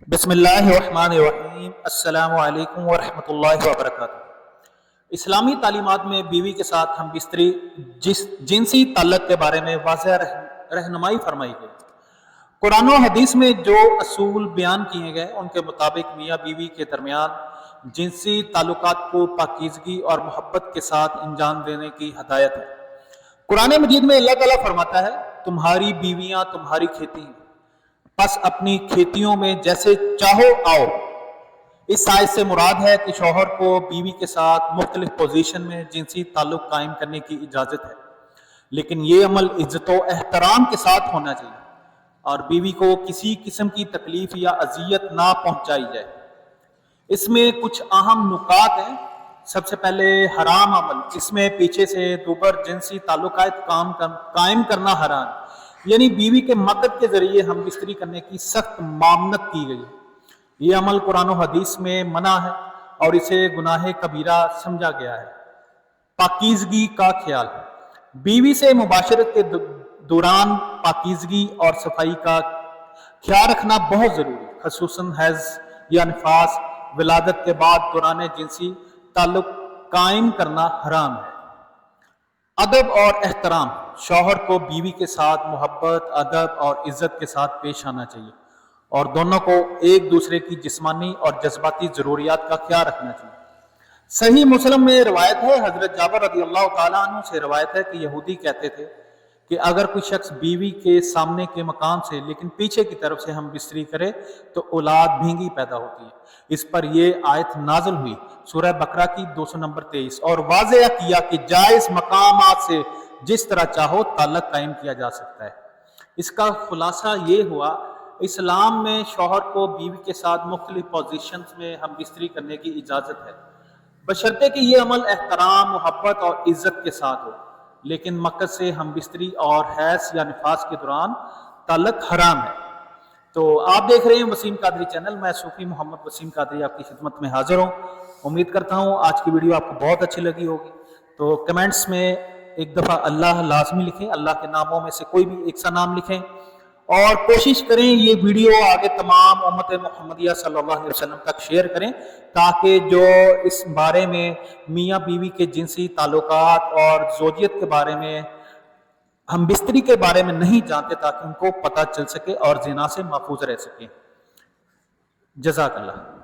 بسم اللہ الرحمن الرحیم۔ السلام علیکم ورحمۃ اللہ وبرکاتہ۔ اسلامی تعلیمات میں بیوی کے ساتھ ہم بستری جنسی تعلق کے بارے میں واضح رہنمائی فرمائی گئی۔ قرآن و حدیث میں جو اصول بیان کیے گئے ان کے مطابق میاں بیوی کے درمیان جنسی تعلقات کو پاکیزگی اور محبت کے ساتھ انجام دینے کی ہدایت ہے۔ قرآن مجید میں اللہ تعالیٰ فرماتا ہے، تمہاری بیویاں تمہاری کھیتی ہیں، پس اپنی کھیتیوں میں جیسے چاہو آؤ۔ اس آیت سے مراد ہے کہ شوہر کو بیوی کے ساتھ مختلف پوزیشن میں جنسی تعلق قائم کرنے کی اجازت ہے، لیکن یہ عمل عزت و احترام کے ساتھ ہونا چاہیے اور بیوی کو کسی قسم کی تکلیف یا اذیت نہ پہنچائی جائے۔ اس میں کچھ اہم نکات ہیں۔ سب سے پہلے حرام عمل، اس میں پیچھے سے دوبر جنسی تعلقات قائم کرنا حرام، یعنی بیوی کے مدد کے ذریعے ہم بستری کرنے کی سخت ممانعت کی گئی ہے۔ یہ عمل قرآن و حدیث میں منع ہے اور اسے گناہ کبیرہ سمجھا گیا ہے۔ پاکیزگی کا خیال، بیوی سے مباشرت کے دوران پاکیزگی اور صفائی کا خیال رکھنا بہت ضروری ہے، خصوصاً حیض یا نفاس، ولادت کے بعد دوران جنسی تعلق قائم کرنا حرام ہے۔ ادب اور احترام، شوہر کو بیوی کے ساتھ محبت، ادب اور عزت کے ساتھ پیش آنا چاہیے اور دونوں کو ایک دوسرے کی جسمانی اور جذباتی ضروریات کا خیال رکھنا چاہیے۔ صحیح مسلم میں روایت ہے، حضرت جابر رضی اللہ تعالیٰ عنہ سے روایت ہے کہ یہودی کہتے تھے کہ اگر کوئی شخص بیوی کے سامنے کے مقام سے لیکن پیچھے کی طرف سے ہم بستری کرے تو اولاد بھینگی پیدا ہوتی ہے۔ اس پر یہ آیت نازل ہوئی، سورہ بقرہ کی 200 نمبر 23، اور واضح کیا کہ جائز مقامات سے جس طرح چاہو تعلق قائم کیا جا سکتا ہے۔ اس کا خلاصہ یہ ہوا، اسلام میں شوہر کو بیوی کے ساتھ مختلف پوزیشنز میں ہم بستری کرنے کی اجازت ہے، بشرطے کہ یہ عمل احترام، محبت اور عزت کے ساتھ ہو، لیکن مقصد سے ہم بستری اور حیض یا نفاس کے دوران تعلق حرام ہے۔ تو آپ دیکھ رہے ہیں وسیم قادری چینل، میں صوفی محمد وسیم قادری آپ کی خدمت میں حاضر ہوں۔ امید کرتا ہوں آج کی ویڈیو آپ کو بہت اچھی لگی ہوگی۔ تو کمنٹس میں ایک دفعہ اللہ لازمی لکھیں، اللہ کے ناموں میں سے کوئی بھی ایک سا نام لکھیں، اور کوشش کریں یہ ویڈیو آگے تمام امت محمدیہ صلی اللہ علیہ وسلم تک شیئر کریں، تاکہ جو اس بارے میں میاں بیوی کے جنسی تعلقات اور زوجیت کے بارے میں، ہم بستری کے بارے میں نہیں جانتے، تاکہ ان کو پتہ چل سکے اور زنا سے محفوظ رہ سکیں۔ جزاک اللہ۔